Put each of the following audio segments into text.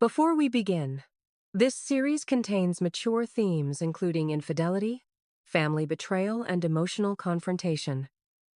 Before we begin, this series contains mature themes including infidelity, family betrayal, and emotional confrontation.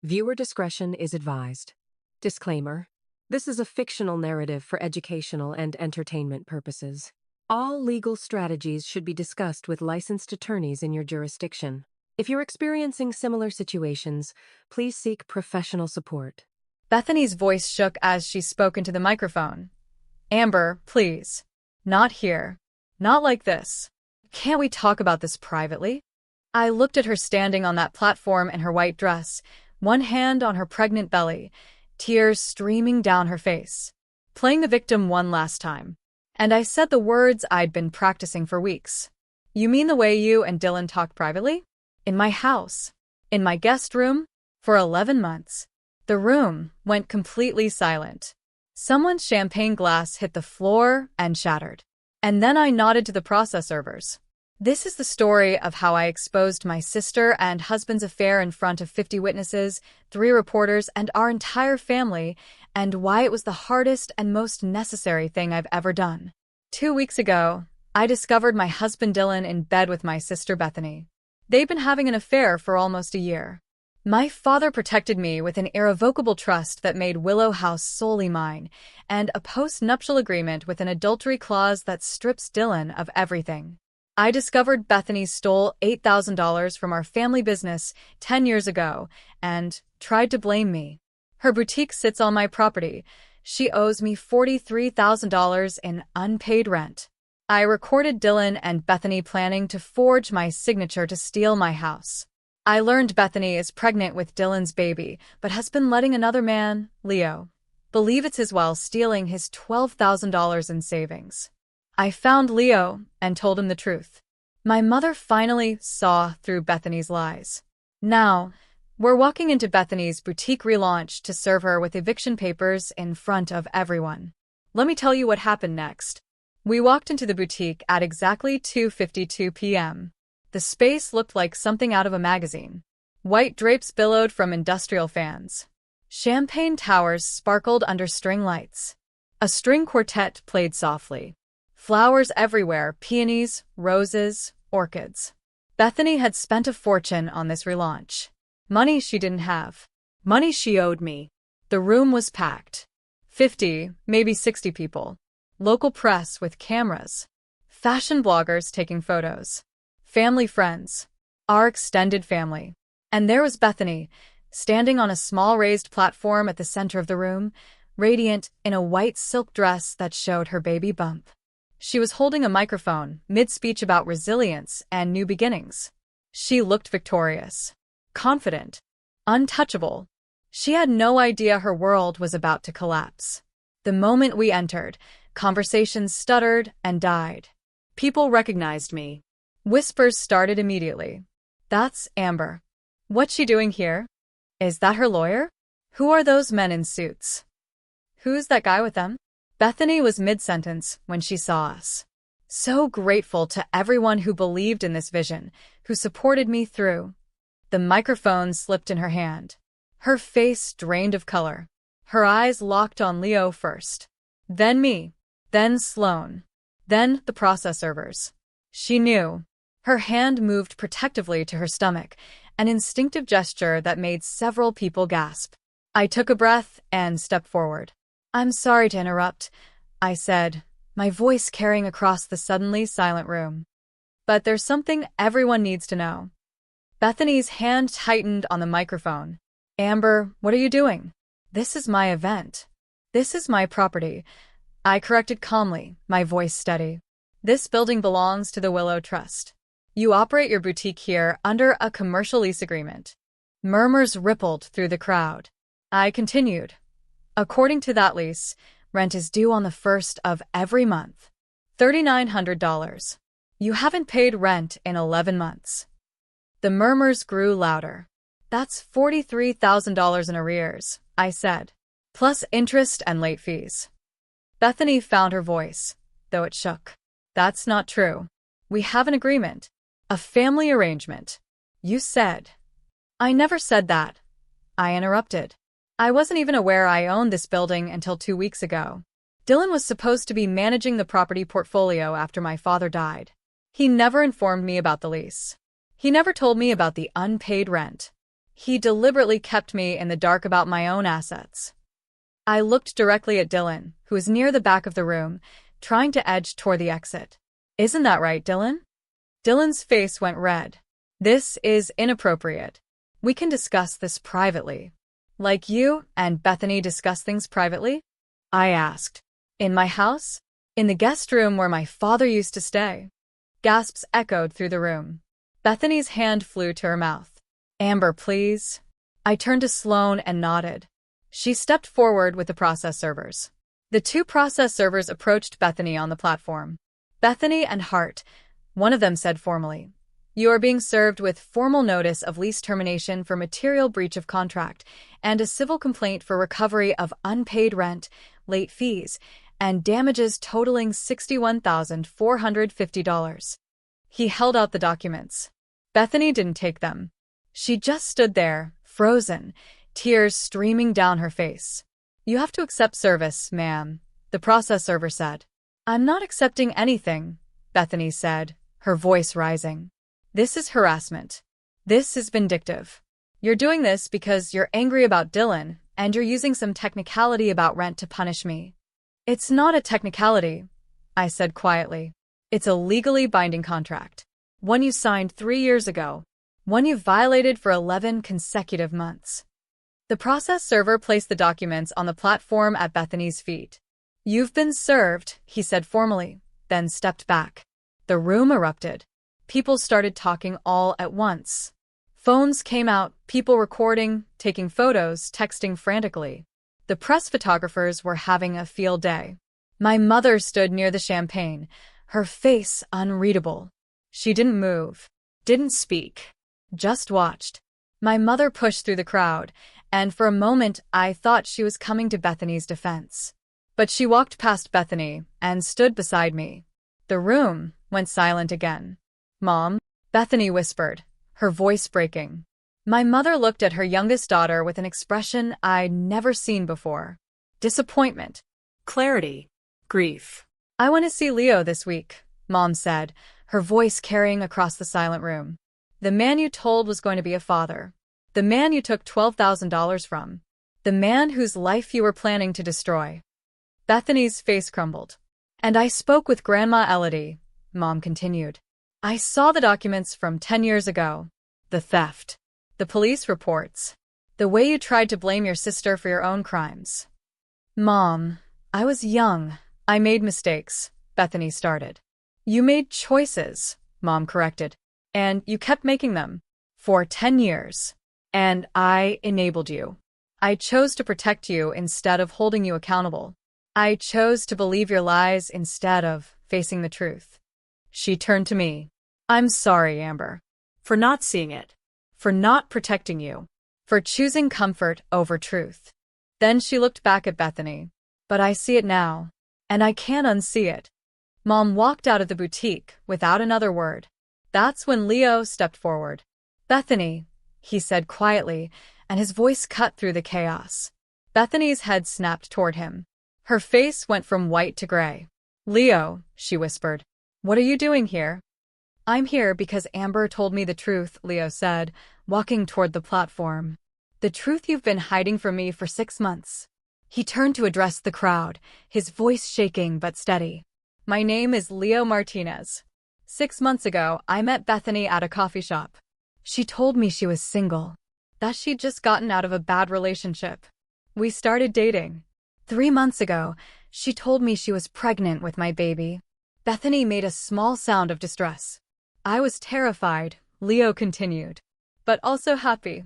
Viewer discretion is advised. Disclaimer: this is a fictional narrative for educational and entertainment purposes. All legal strategies should be discussed with licensed attorneys in your jurisdiction. If you're experiencing similar situations, please seek professional support. Bethany's voice shook as she spoke into the microphone. Amber, please. Not here. Not like this. Can't we talk about this privately? I looked at her standing on that platform in her white dress, one hand on her pregnant belly, tears streaming down her face, playing the victim one last time. And I said the words I'd been practicing for weeks. You mean the way you and Dylan talk privately? In my house. In my guest room? For 11 months. The room went completely silent. Someone's champagne glass hit the floor and shattered. And then I nodded to the process servers. This is the story of how I exposed my sister and husband's affair in front of 50 witnesses, 3 reporters, and our entire family, and why it was the hardest and most necessary thing I've ever done. 2 weeks ago, I discovered my husband Dylan in bed with my sister Bethany. They'd been having an affair for almost a year. My father protected me with an irrevocable trust that made Willow House solely mine, and a post-nuptial agreement with an adultery clause that strips Dylan of everything. I discovered Bethany stole $8,000 from our family business 10 years ago and tried to blame me. Her boutique sits on my property. She owes me $43,000 in unpaid rent. I recorded Dylan and Bethany planning to forge my signature to steal my house. I learned Bethany is pregnant with Dylan's baby, but has been letting another man, Leo, believe it's his while stealing his $12,000 in savings. I found Leo and told him the truth. My mother finally saw through Bethany's lies. Now, we're walking into Bethany's boutique Relaunch to serve her with eviction papers in front of everyone. Let me tell you what happened next. We walked into the boutique at exactly 2:52 p.m. The space looked like something out of a magazine. White drapes billowed from industrial fans. Champagne towers sparkled under string lights. A string quartet played softly. Flowers everywhere, peonies, roses, orchids. Bethany had spent a fortune on this relaunch. Money she didn't have. Money she owed me. The room was packed. 50, maybe 60 people. Local press with cameras. Fashion bloggers taking photos. Family friends. Our extended family. And there was Bethany, standing on a small raised platform at the center of the room, radiant in a white silk dress that showed her baby bump. She was holding a microphone, mid-speech about resilience and new beginnings. She looked victorious. Confident. Untouchable. She had no idea her world was about to collapse. The moment we entered, conversations stuttered and died. People recognized me. Whispers started immediately. That's Amber. What's she doing here? Is that her lawyer? Who are those men in suits? Who's that guy with them? Bethany was mid-sentence when she saw us. So grateful to everyone who believed in this vision, who supported me through. The microphone slipped in her hand. Her face drained of color. Her eyes locked on Leo first. Then me. Then Sloan. Then the process servers. She knew. Her hand moved protectively to her stomach, an instinctive gesture that made several people gasp. I took a breath and stepped forward. I'm sorry to interrupt, I said, my voice carrying across the suddenly silent room. But there's something everyone needs to know. Bethany's hand tightened on the microphone. Amber, what are you doing? This is my event. This is my property. I corrected calmly, my voice steady. This building belongs to the Willow Trust. You operate your boutique here under a commercial lease agreement. Murmurs rippled through the crowd. I continued. According to that lease, rent is due on the 1st of every month. $3,900. You haven't paid rent in 11 months. The murmurs grew louder. That's $43,000 in arrears, I said, plus interest and late fees. Bethany found her voice, though it shook. That's not true. We have an agreement. A family arrangement. You said. I never said that. I interrupted. I wasn't even aware I owned this building until 2 weeks ago. Dylan was supposed to be managing the property portfolio after my father died. He never informed me about the lease. He never told me about the unpaid rent. He deliberately kept me in the dark about my own assets. I looked directly at Dylan, who was near the back of the room, trying to edge toward the exit. Isn't that right, Dylan? Dylan's face went red. This is inappropriate. We can discuss this privately. Like you and Bethany discuss things privately? I asked. In my house? In the guest room where my father used to stay? Gasps echoed through the room. Bethany's hand flew to her mouth. Amber, please. I turned to Sloane and nodded. She stepped forward with the process servers. The two process servers approached Bethany on the platform. Bethany and Hart, one of them said formally, "You are being served with formal notice of lease termination for material breach of contract and a civil complaint for recovery of unpaid rent, late fees, and damages totaling $61,450. He held out the documents. Bethany didn't take them. She just stood there, frozen, tears streaming down her face. You have to accept service, ma'am, the process server said. I'm not accepting anything, Bethany said, her voice rising. This is harassment. This is vindictive. You're doing this because you're angry about Dylan, and you're using some technicality about rent to punish me. It's not a technicality, I said quietly. It's a legally binding contract. One you signed 3 years ago. One you violated for 11 consecutive months. The process server placed the documents on the platform at Bethany's feet. You've been served, he said formally, then stepped back. The room erupted. People started talking all at once. Phones came out, people recording, taking photos, texting frantically. The press photographers were having a field day. My mother stood near the champagne, her face unreadable. She didn't move, didn't speak, just watched. My mother pushed through the crowd, and for a moment I thought she was coming to Bethany's defense. But she walked past Bethany and stood beside me. The room went silent again. Mom, Bethany whispered, her voice breaking. My mother looked at her youngest daughter with an expression I'd never seen before. Disappointment. Clarity. Grief. I want to see Leo this week, Mom said, her voice carrying across the silent room. The man you told was going to be a father. The man you took $12,000 from. The man whose life you were planning to destroy. Bethany's face crumbled. And I spoke with Grandma Elodie, Mom continued. I saw the documents from 10 years ago. The theft. The police reports. The way you tried to blame your sister for your own crimes. Mom, I was young. I made mistakes, Bethany started. You made choices, Mom corrected. And you kept making them. For 10 years. And I enabled you. I chose to protect you instead of holding you accountable. I chose to believe your lies instead of facing the truth. She turned to me. I'm sorry, Amber. For not seeing it. For not protecting you. For choosing comfort over truth. Then she looked back at Bethany. But I see it now. And I can't unsee it. Mom walked out of the boutique without another word. That's when Leo stepped forward. Bethany, he said quietly, and his voice cut through the chaos. Bethany's head snapped toward him. Her face went from white to gray. Leo, she whispered. What are you doing here? I'm here because Amber told me the truth, Leo said, walking toward the platform. The truth you've been hiding from me for 6 months. He turned to address the crowd, his voice shaking but steady. My name is Leo Martinez. 6 months ago, I met Bethany at a coffee shop. She told me she was single, that she'd just gotten out of a bad relationship. We started dating. 3 months ago, she told me she was pregnant with my baby. Bethany made a small sound of distress. I was terrified, Leo continued, but also happy.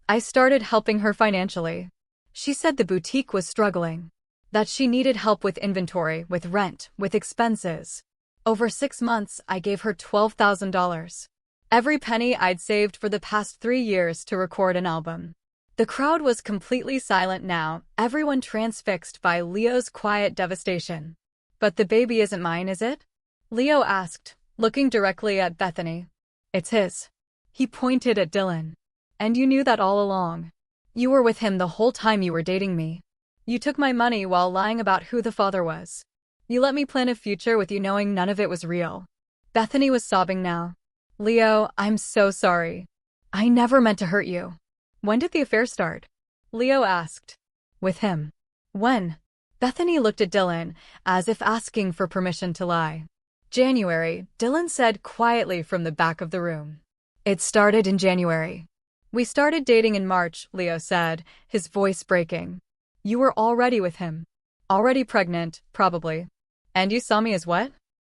I started helping her financially. She said the boutique was struggling, that she needed help with inventory, with rent, with expenses. Over 6 months, I gave her $12,000. Every penny I'd saved for the past 3 years to record an album. The crowd was completely silent now, everyone transfixed by Leo's quiet devastation. But the baby isn't mine, is it? Leo asked, looking directly at Bethany. It's his. He pointed at Dylan. And you knew that all along. You were with him the whole time you were dating me. You took my money while lying about who the father was. You let me plan a future with you knowing none of it was real. Bethany was sobbing now. Leo, I'm so sorry. I never meant to hurt you. When did the affair start? Leo asked. With him. When? Bethany looked at Dylan, as if asking for permission to lie. January, Dylan said quietly from the back of the room. It started in January. We started dating in March, Leo said, his voice breaking. You were already with him. Already pregnant, probably. And you saw me as what?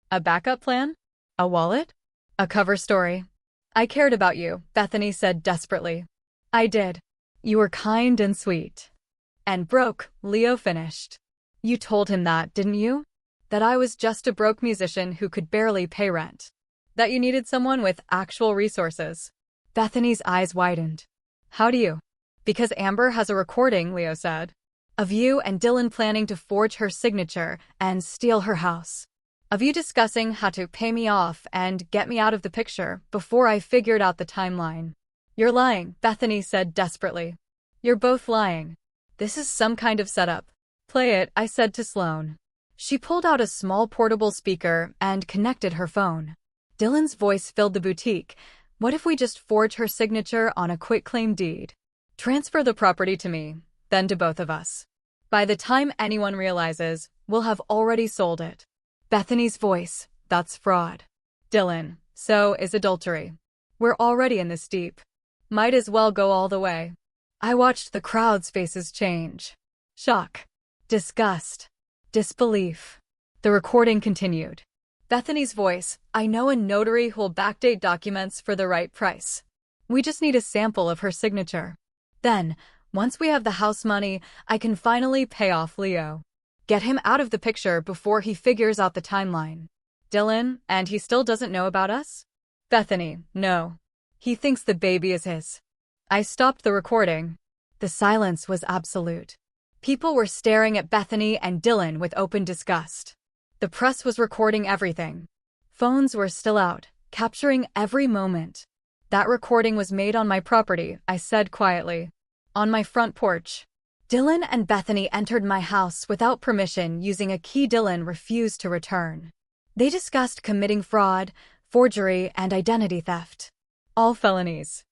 A backup plan? A wallet? A cover story. I cared about you, Bethany said desperately. I did. You were kind and sweet. And broke, Leo finished. You told him that, didn't you? That I was just a broke musician who could barely pay rent. That you needed someone with actual resources. Bethany's eyes widened. How do you? Because Amber has a recording, Leo said. Of you and Dylan planning to forge her signature and steal her house. Of you discussing how to pay me off and get me out of the picture before I figured out the timeline. You're lying, Bethany said desperately. You're both lying. This is some kind of setup. Play it, I said to Sloane. She pulled out a small portable speaker and connected her phone. Dylan's voice filled the boutique. What if we just forge her signature on a quitclaim deed? Transfer the property to me, then to both of us. By the time anyone realizes, we'll have already sold it. Bethany's voice, that's fraud. Dylan, so is adultery. We're already in this deep. Might as well go all the way. I watched the crowd's faces change. Shock. Disgust. Disbelief. The recording continued. Bethany's voice, I know a notary who'll backdate documents for the right price. We just need a sample of her signature. Then, once we have the house money, I can finally pay off Leo. Get him out of the picture before he figures out the timeline. Dylan, and he still doesn't know about us? Bethany, no. He thinks the baby is his. I stopped the recording. The silence was absolute. People were staring at Bethany and Dylan with open disgust. The press was recording everything. Phones were still out, capturing every moment. That recording was made on my property, I said quietly. On my front porch. Dylan and Bethany entered my house without permission using a key Dylan refused to return. They discussed committing fraud, forgery, and identity theft. All felonies.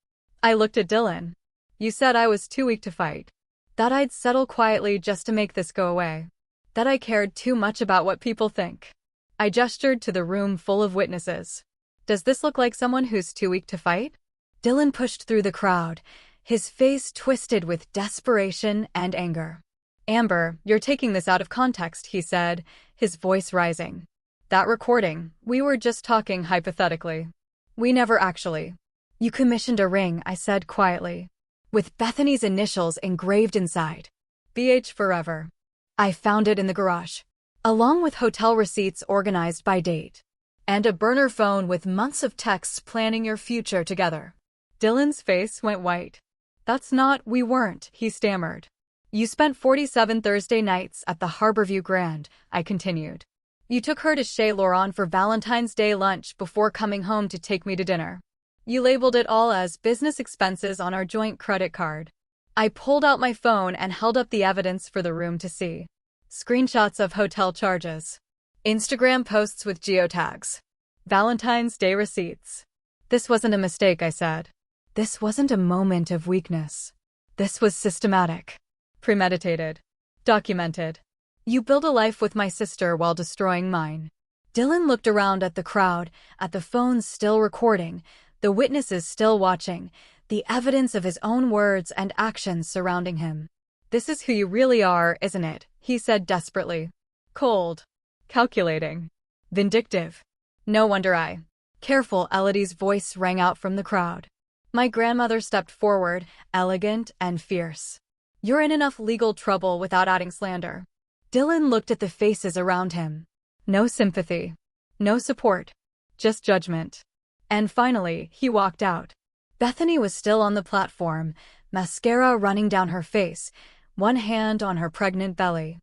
I looked at Dylan. You said I was too weak to fight. That I'd settle quietly just to make this go away. That I cared too much about what people think. I gestured to the room full of witnesses. Does this look like someone who's too weak to fight? Dylan pushed through the crowd, his face twisted with desperation and anger. Amber, you're taking this out of context, he said, his voice rising. That recording, we were just talking hypothetically. We never actually. You commissioned a ring, I said quietly, with Bethany's initials engraved inside. BH Forever. I found it in the garage, along with hotel receipts organized by date, and a burner phone with months of texts planning your future together. Dylan's face went white. That's not, we weren't, he stammered. You spent 47 Thursday nights at the Harborview Grand, I continued. You took her to Chez Laurent for Valentine's Day lunch before coming home to take me to dinner. You labeled it all as business expenses on our joint credit card. I pulled out my phone and held up the evidence for the room to see. Screenshots of hotel charges. Instagram posts with geotags. Valentine's Day receipts. This wasn't a mistake, I said. This wasn't a moment of weakness. This was systematic. Premeditated. Documented. You build a life with my sister while destroying mine. Dylan looked around at the crowd, at the phones still recording, the witnesses still watching, the evidence of his own words and actions surrounding him. This is who you really are, isn't it? He said desperately. Cold. Calculating. Vindictive. No wonder I. Careful, Elodie's voice rang out from the crowd. My grandmother stepped forward, elegant and fierce. You're in enough legal trouble without adding slander. Dylan looked at the faces around him. No sympathy. No support. Just judgment. And finally, he walked out. Bethany was still on the platform, mascara running down her face, one hand on her pregnant belly.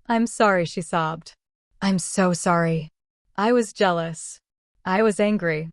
I'm sorry, she sobbed. I'm so sorry. I was jealous. I was angry.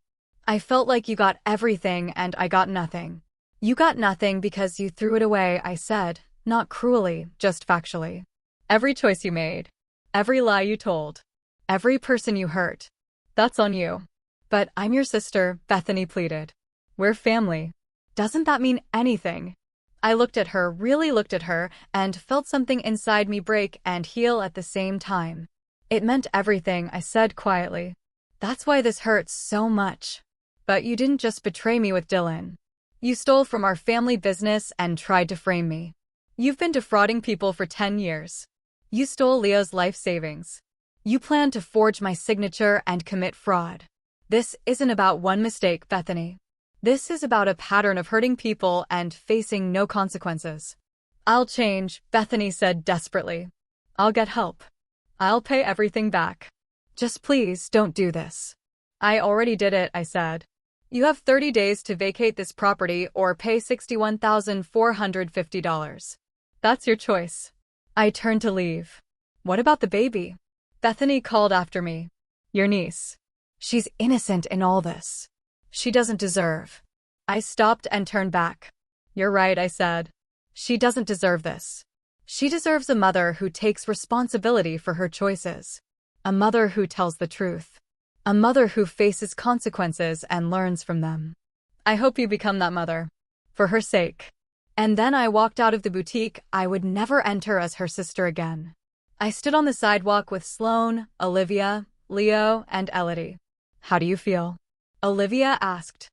I felt like you got everything and I got nothing. You got nothing because you threw it away, I said, not cruelly, just factually. Every choice you made, every lie you told, every person you hurt. That's on you. But I'm your sister, Bethany pleaded. We're family. Doesn't that mean anything? I looked at her, really looked at her, and felt something inside me break and heal at the same time. It meant everything, I said quietly. That's why this hurts so much. But you didn't just betray me with Dylan. You stole from our family business and tried to frame me. You've been defrauding people for 10 years. You stole Leo's life savings. You planned to forge my signature and commit fraud. This isn't about one mistake, Bethany. This is about a pattern of hurting people and facing no consequences. I'll change, Bethany said desperately. I'll get help. I'll pay everything back. Just please don't do this. I already did it, I said. You have 30 days to vacate this property or pay $61,450. That's your choice. I turned to leave. What about the baby? Bethany called after me. Your niece. She's innocent in all this. She doesn't deserve. I stopped and turned back. You're right, I said. She doesn't deserve this. She deserves a mother who takes responsibility for her choices. A mother who tells the truth. A mother who faces consequences and learns from them. I hope you become that mother. For her sake. And then I walked out of the boutique. I would never enter as her sister again. I stood on the sidewalk with Sloane, Olivia, Leo, and Elodie. How do you feel? Olivia asked.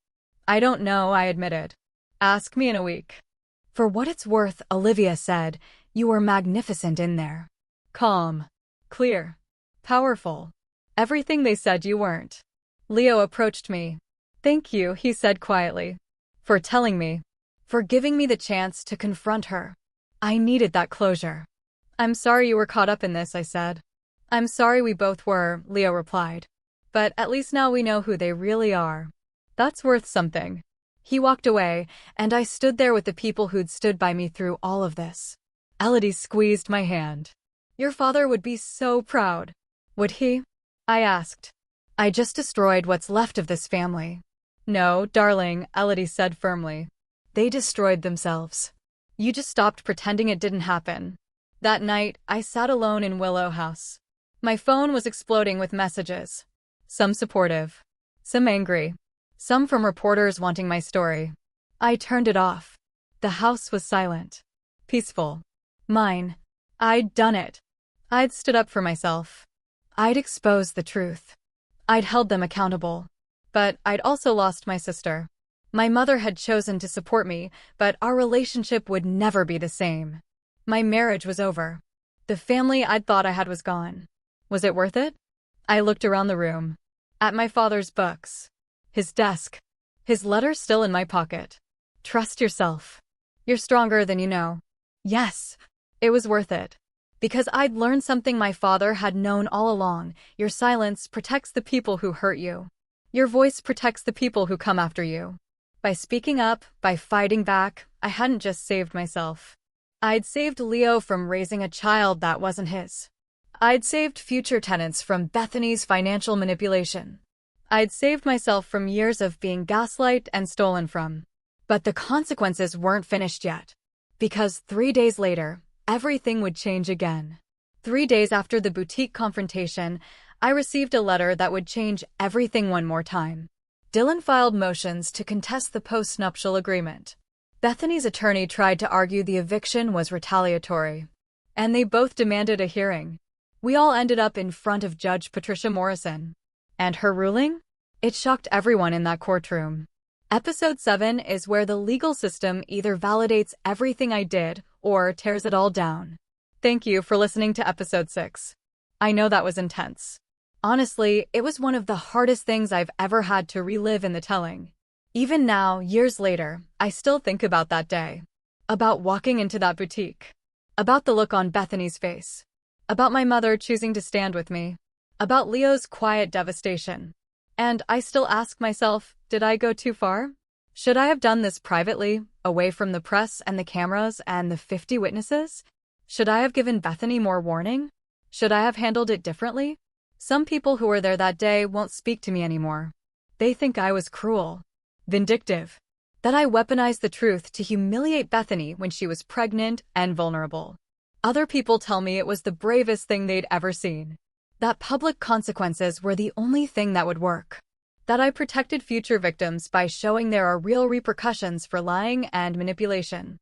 I don't know, I admitted. Ask me in a week. For what it's worth, Olivia said, you were magnificent in there. Calm. Clear. Powerful. Everything they said you weren't. Leo approached me. Thank you, he said quietly. For telling me. For giving me the chance to confront her. I needed that closure. I'm sorry you were caught up in this, I said. I'm sorry we both were, Leo replied. But at least now we know who they really are. That's worth something. He walked away, and I stood there with the people who'd stood by me through all of this. Elodie squeezed my hand. Your father would be so proud. Would he? I asked. I just destroyed what's left of this family. No, darling, Elodie said firmly. They destroyed themselves. You just stopped pretending it didn't happen. That night, I sat alone in Willow House. My phone was exploding with messages. Some supportive. Some angry. Some from reporters wanting my story. I turned it off. The house was silent. Peaceful. Mine. I'd done it. I'd stood up for myself. I'd exposed the truth. I'd held them accountable. But I'd also lost my sister. My mother had chosen to support me, but our relationship would never be the same. My marriage was over. The family I'd thought I had was gone. Was it worth it? I looked around the room. At my father's books. His desk. His letters still in my pocket. Trust yourself. You're stronger than you know. Yes, it was worth it. Because I'd learned something my father had known all along. Your silence protects the people who hurt you. Your voice protects the people who come after you. By speaking up, by fighting back, I hadn't just saved myself. I'd saved Leo from raising a child that wasn't his. I'd saved future tenants from Bethany's financial manipulation. I'd saved myself from years of being gaslighted and stolen from. But the consequences weren't finished yet. Because 3 days later, everything would change again. 3 days after the boutique confrontation, I received a letter that would change everything one more time. Dylan filed motions to contest the post-nuptial agreement. Bethany's attorney tried to argue the eviction was retaliatory. And they both demanded a hearing. We all ended up in front of Judge Patricia Morrison. And her ruling? It shocked everyone in that courtroom. Episode 7 is where the legal system either validates everything I did or tears it all down. Thank you for listening to episode 6. I know that was intense. Honestly, it was one of the hardest things I've ever had to relive in the telling. Even now, years later, I still think about that day. About walking into that boutique. About the look on Bethany's face. About my mother choosing to stand with me. About Leo's quiet devastation. And I still ask myself, did I go too far? Should I have done this privately, away from the press and the cameras and the 50 witnesses? Should I have given Bethany more warning? Should I have handled it differently? Some people who were there that day won't speak to me anymore. They think I was cruel. Vindictive. That I weaponized the truth to humiliate Bethany when she was pregnant and vulnerable. Other people tell me it was the bravest thing they'd ever seen. That public consequences were the only thing that would work. That I protected future victims by showing there are real repercussions for lying and manipulation.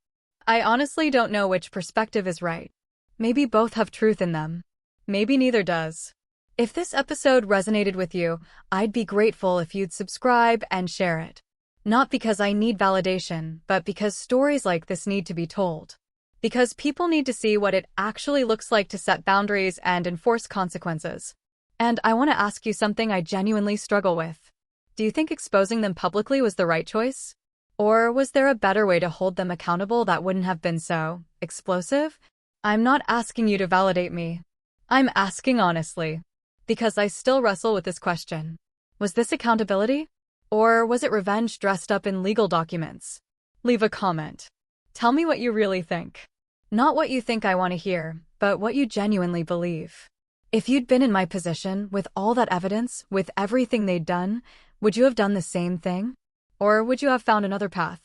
I honestly don't know which perspective is right. Maybe both have truth in them. Maybe neither does. If this episode resonated with you, I'd be grateful if you'd subscribe and share it. Not because I need validation, but because stories like this need to be told. Because people need to see what it actually looks like to set boundaries and enforce consequences. And I want to ask you something I genuinely struggle with. Do you think exposing them publicly was the right choice? Or was there a better way to hold them accountable that wouldn't have been so explosive? I'm not asking you to validate me. I'm asking honestly. Because I still wrestle with this question. Was this accountability? Or was it revenge dressed up in legal documents? Leave a comment. Tell me what you really think. Not what you think I want to hear, but what you genuinely believe. If you'd been in my position, with all that evidence, with everything they'd done, would you have done the same thing? Or would you have found another path?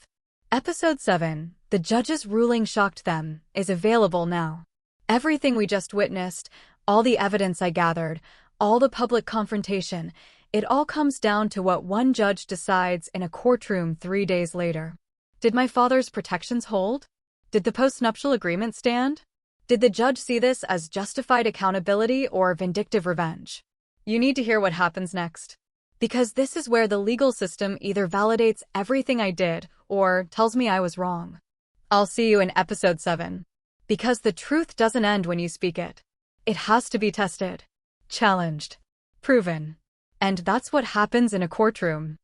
Episode 7, The Judge's Ruling Shocked Them, is available now. Everything we just witnessed, all the evidence I gathered, all the public confrontation, it all comes down to what one judge decides in a courtroom 3 days later. Did my father's protections hold? Did the postnuptial agreement stand? Did the judge see this as justified accountability or vindictive revenge? You need to hear what happens next. Because this is where the legal system either validates everything I did or tells me I was wrong. I'll see you in episode 7. Because the truth doesn't end when you speak it. It has to be tested, challenged, proven. And that's what happens in a courtroom.